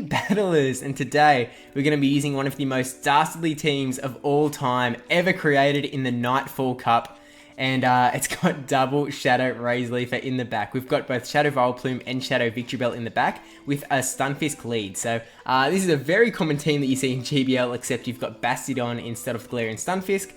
Battlers, and today we're going to be using one of the most dastardly teams of all time ever created in the Nightfall Cup, and it's got double Shadow Razorleaf in the back. We've got both Shadow Vileplume and Shadow Victreebel in the back with a Stunfisk lead. So this is a very common team that you see in GBL, except you've got Bastiodon instead of Galarian Stunfisk,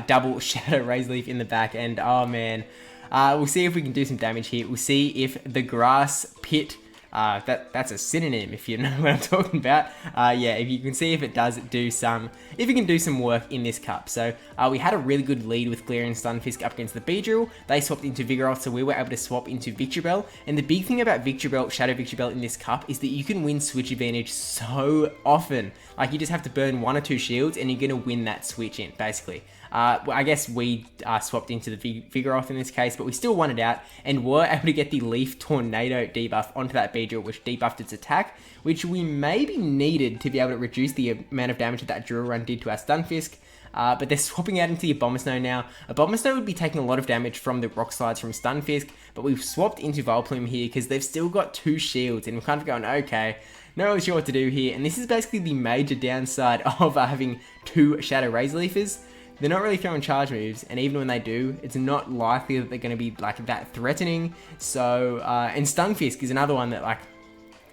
double Shadow Razorleaf in the back, and oh man, we'll see if we can do some damage here. We'll see if the grass pit, that's a synonym if you know what I'm talking about. Yeah, if you can see if it does do some, if you can do some work in this cup. So we had a really good lead with Galarian Stunfisk up against the Beedrill. They swapped into Vigoroth, so we were able to swap into Victreebel. And the big thing about Victreebel, Shadow Victreebel in this cup is that you can win switch advantage so often. Like you just have to burn 1 or 2 shields and you're gonna win that switch in, basically. I guess we swapped into the Vigoroth in this case, but we still won it out and were able to get the Leaf Tornado debuff onto that Beedrill, which debuffed its attack, which we maybe needed to be able to reduce the amount of damage that Drill Run did to our Stunfisk. But they're swapping out into the Abomasnow now. Abomasnow would be taking a lot of damage from the Rock Slides from Stunfisk, but we've swapped into Vileplume here because they've still got 2 shields, and we're kind of going, okay, not really sure what to do here. And this is basically the major downside of having 2 Shadow Razorleafers. They're not really throwing charge moves, and even when they do, it's not likely that they're going to be like that threatening. So, and Stunfisk is another one that like,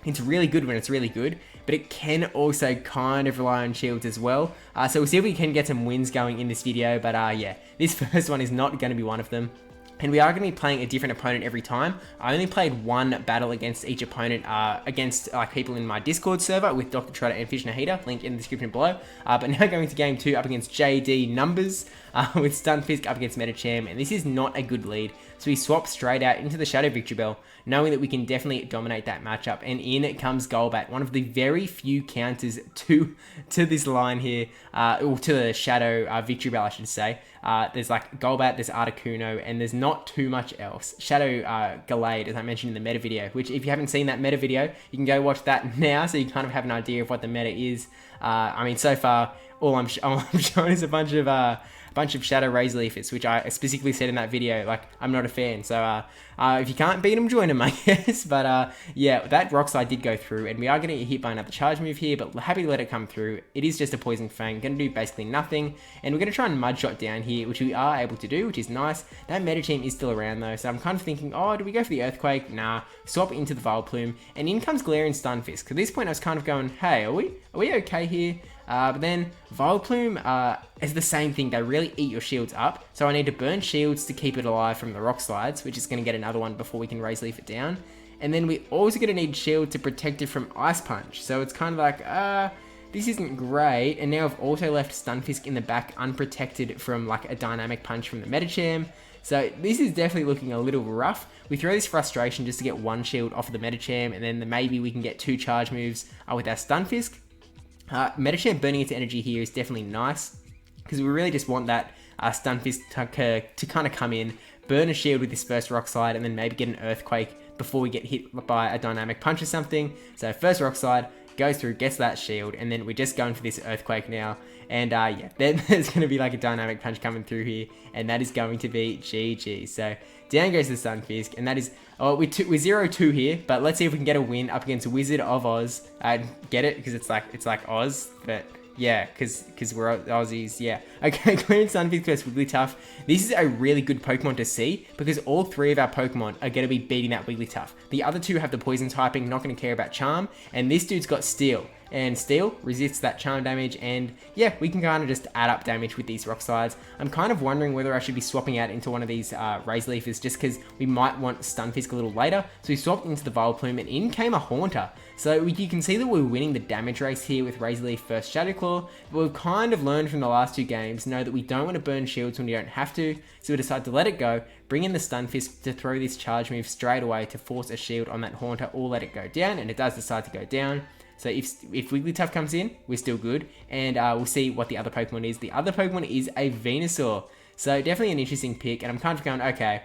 it's really good when it's really good, but it can also kind of rely on shields as well. So we'll see if we can get some wins going in this video, but yeah, this first one is not going to be one of them. And we are going to be playing a different opponent every time. I only played 1 battle against each opponent, against like people in my Discord server with Dr. Trotter and Fish Hater, link in the description below. But now going to game 2 up against JD Numbers, with Stunfisk up against Medicham, and this is not a good lead. So we swap straight out into the Shadow Victreebel, knowing that we can definitely dominate that matchup. And in comes Golbat, one of the very few counters to this line here, or to the Shadow Victreebel, I should say. There's like Golbat, there's Articuno, and there's not too much else. Shadow Gallade, as I mentioned in the meta video, which if you haven't seen that meta video, you can go watch that now so you kind of have an idea of what the meta is. I mean, so far, all I'm showing is a bunch of Shadow Razorleafers, which I specifically said in that video, like, I'm not a fan. So, if you can't beat them, join them, I guess. But, yeah, that Rock Slide did go through, and we are going to get hit by another charge move here, but happy to let it come through. It is just a Poison Fang, going to do basically nothing, and we're going to try and Mud Shot down here, which we are able to do, which is nice. That Medicham is still around, though, so I'm kind of thinking, oh, do we go for the Earthquake? Nah, swap into the Vileplume, and in comes Galarian Stunfisk. At this point, I was kind of going, hey, are we okay here? But then Vileplume is the same thing. They really eat your shields up. So I need to burn shields to keep it alive from the Rock Slides, which is going to get another one before we can Razorleaf it down. And then we also going to need shield to protect it from Ice Punch. So it's kind of like, this isn't great. And now I've also left Stunfisk in the back unprotected from like a Dynamic Punch from the Medicham. So this is definitely looking a little rough. We throw this Frustration just to get 1 shield off of the Medicham, and then maybe we can get 2 charge moves with our Stunfisk. Medicham burning its energy here is definitely nice, because we really just want that Stunfisk to kind of come in, burn a shield with this first Rock Slide, and then maybe get an Earthquake before we get hit by a Dynamic Punch or something. So first Rock Slide, goes through, gets that shield, and then we're just going for this Earthquake now. And yeah, there's going to be like a Dynamic Punch coming through here, and that is going to be GG. So down goes the Stunfisk, and that is, oh, we're 0-2 here, but let's see if we can get a win up against Wizard of Oz. Get it? Because it's like Oz, but yeah, because we're Aussies, yeah. Okay, Galarian Stunfisk versus Wigglytuff. This is a really good Pokemon to see, because all 3 of our Pokemon are going to be beating that Wigglytuff. The other 2 have the Poison typing, not going to care about Charm, and this dude's got Steel. And Steel resists that Charm damage, and yeah, we can kind of just add up damage with these Rock Slides. I'm kind of wondering whether I should be swapping out into one of these Razorleafers, just because we might want Stunfisk a little later. So we swapped into the Vileplume, and in came a Haunter. So you can see that we're winning the damage race here with Razorleaf first Shadow Claw, but we've kind of learned from the last 2 games, know that we don't want to burn shields when you don't have to, so we decide to let it go, bring in the Stunfisk to throw this charge move straight away to force a shield on that Haunter, or let it go down, and it does decide to go down. So if Wigglytuff comes in, we're still good, and we'll see what the other Pokemon is. The other Pokemon is a Venusaur, so definitely an interesting pick, and I'm kind of going, okay,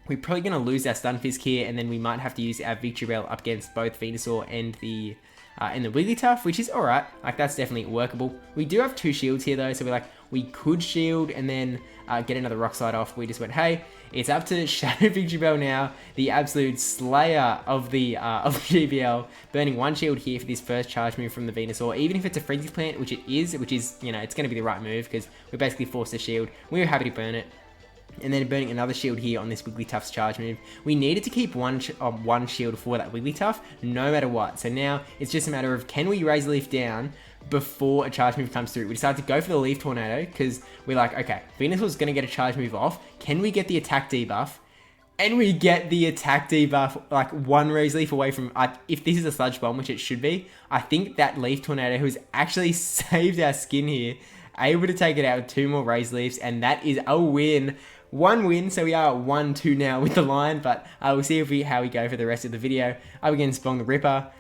We're probably going to lose our Stunfisk here, and then we might have to use our Victreebel up against both Venusaur and the Wigglytuff, which is alright. Like, that's definitely workable. We do have 2 shields here, though, so we could shield and then get another Rock Slide off. We just went, hey, it's up to Shadow Victreebel now, the absolute slayer of the GBL, burning 1 shield here for this first charge move from the Venusaur. Even if it's a Frenzy Plant, which is, you know, it's going to be the right move because we're basically forced to shield. We were happy to burn it. And then burning another shield here on this Wigglytuff's charge move. We needed to keep one shield for that Wigglytuff, no matter what. So now it's just a matter of, can we Razor Leaf down before a charge move comes through? We decided to go for the Leaf Tornado because we're like, okay, Venusaur's going to get a charge move off. Can we get the attack debuff? And we get the attack debuff, like 1 Razor Leaf away from, if this is a Sludge Bomb, which it should be, I think that Leaf Tornado has actually saved our skin here. Able to take it out with 2 more Razor Leafs, and that is a win. 1 win, so we are 1-2 now with the line, but we'll see how we go for the rest of the video. Up against Bong the Ripper,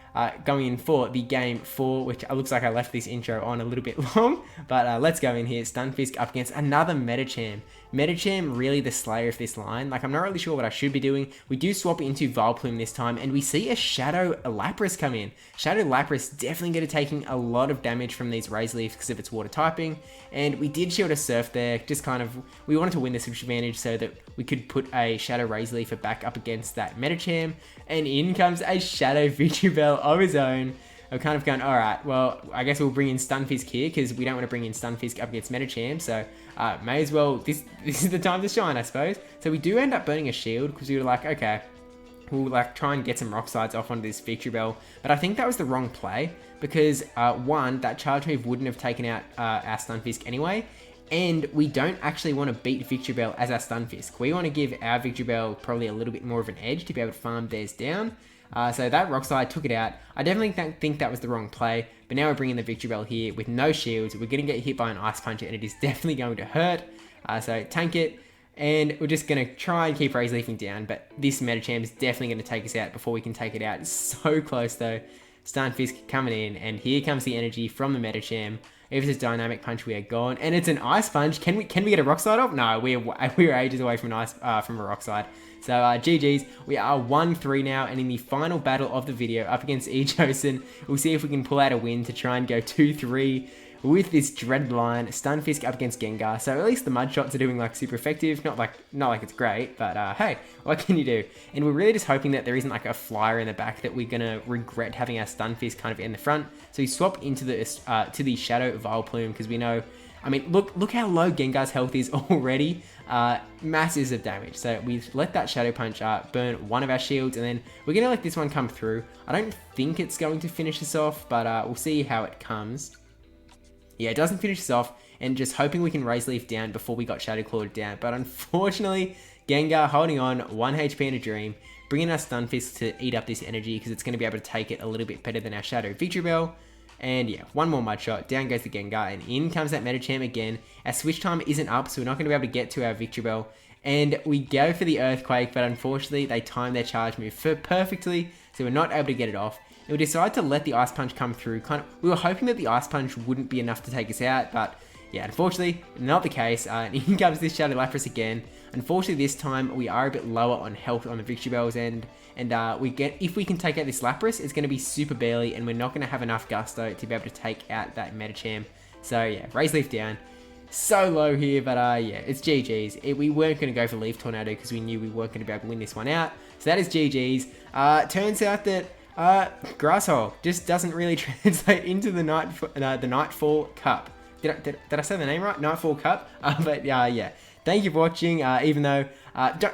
going in for the game 4, which looks like I left this intro on a little bit long, but let's go in here. Stunfisk up against another Medicham. Medicham really the slayer of this line. Like, I'm not really sure what I should be doing. We do swap into Vileplume this time, and we see a Shadow Lapras come in. Shadow Lapras definitely going to taking a lot of damage from these Razor Leafs because of its water typing, and we did shield a Surf there, just kind of, we wanted to win the switch advantage so that we could put a Shadow Razor Leaf back up against that Medicham, and in comes a Shadow Victreebel of his own. I'm kind of going, alright, well, I guess we'll bring in Stunfisk here because we don't want to bring in Stunfisk up against Medicham, so may as well, this is the time to shine, I suppose. So we do end up burning a shield because we were like, okay, we'll like try and get some Rock Slides off onto this Victreebel, but I think that was the wrong play because, one, that charge move wouldn't have taken out our Stunfisk anyway, and we don't actually want to beat Victreebel as our Stunfisk. We want to give our Victreebel probably a little bit more of an edge to be able to farm theirs down. So that Rock Slide took it out. I definitely think that was the wrong play, but now we're bringing the Victreebel here with no shields. We're going to get hit by an Ice Puncher, and it is definitely going to hurt. So tank it, and we're just going to try and keep Razor Leafing down, but this Medicham is definitely going to take us out before we can take it out. It's so close though. Stunfisk coming in, and here comes the energy from the Medicham. If it's a Dynamic Punch, we are gone, and it's an Ice Punch. Can we get a Rock Slide off? No, we're ages away from from a Rock Slide. So GG's, we are 1-3 now, and in the final battle of the video up against Ejosen, we'll see if we can pull out a win to try and go 2-3 with this Dread line. Stunfisk up against Gengar, so at least the Mud Shots are doing like super effective, not like it's great, but hey, what can you do? And we're really just hoping that there isn't like a flyer in the back that we're gonna regret having our Stunfisk kind of in the front. So we swap into the to the Shadow Vileplume because we know, I mean, look how low Gengar's health is already. Masses of damage. So we've let that Shadow Punch burn 1 of our shields, and then we're going to let this one come through. I don't think it's going to finish us off, but we'll see how it comes. Yeah, it doesn't finish us off, and just hoping we can Razor Leaf down before we got Shadow Clawed down. But unfortunately, Gengar holding on, 1 HP in a dream, bringing our Stunfisk to eat up this energy because it's going to be able to take it a little bit better than our Shadow Victreebel. And yeah, 1 more Mud Shot, down goes the Gengar, and in comes that Medicham again. Our switch time isn't up, so we're not going to be able to get to our Victreebel. And we go for the Earthquake, but unfortunately, they time their charge move perfectly, so we're not able to get it off. And we decided to let the Ice Punch come through. We were hoping that the Ice Punch wouldn't be enough to take us out, but yeah, unfortunately, not the case. And in comes this Shadow Lapras again. Unfortunately, this time, we are a bit lower on health on the Victreebel's end. And if we can take out this Lapras, it's going to be super barely, and we're not going to have enough Gusto to be able to take out that Medicham. So yeah, Razor Leaf down. So low here, but yeah, it's GG's. We weren't going to go for Leaf Tornado because we knew we weren't going to be able to win this one out. So that is GG's. Turns out that Grasshole just doesn't really translate into the Nightfall Cup. Did I say the name right? Nightfall Cup? But yeah. Thank you for watching, even though,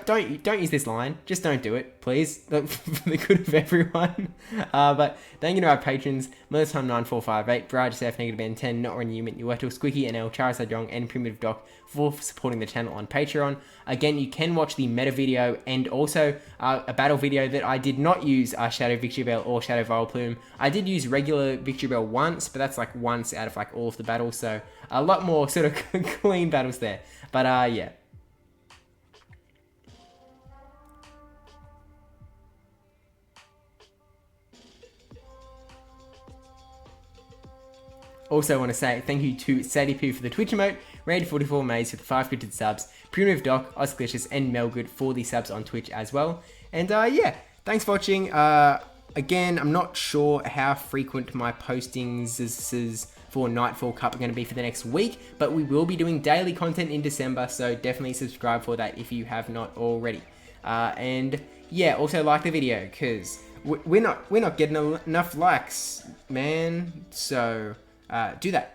don't use this line, just don't do it, please, for the good of everyone. But thank you to our patrons, Time9458, brajSF, -Ben10, Not Renewment, Yahwertle, SqeakyNL, charizardyong, and primativedoc for supporting the channel on Patreon. Again, you can watch the meta video and also a battle video that I did not use Shadow Victreebel or Shadow Vileplume. I did use regular Victreebel once, but that's like once out of like all of the battles, so a lot more sort of clean battles there. But yeah. Also want to say thank you to Sadie Poo for the Twitch emote, Raid44 Maze with 5 gifted subs, primativedoc, Osclicious, and Melgood for the subs on Twitch as well. And yeah, thanks for watching. Again, I'm not sure how frequent my postings for Nightfall Cup are going to be for the next week, but we will be doing daily content in December, so definitely subscribe for that if you have not already. And yeah, also like the video, because we're not getting enough likes, man. So do that.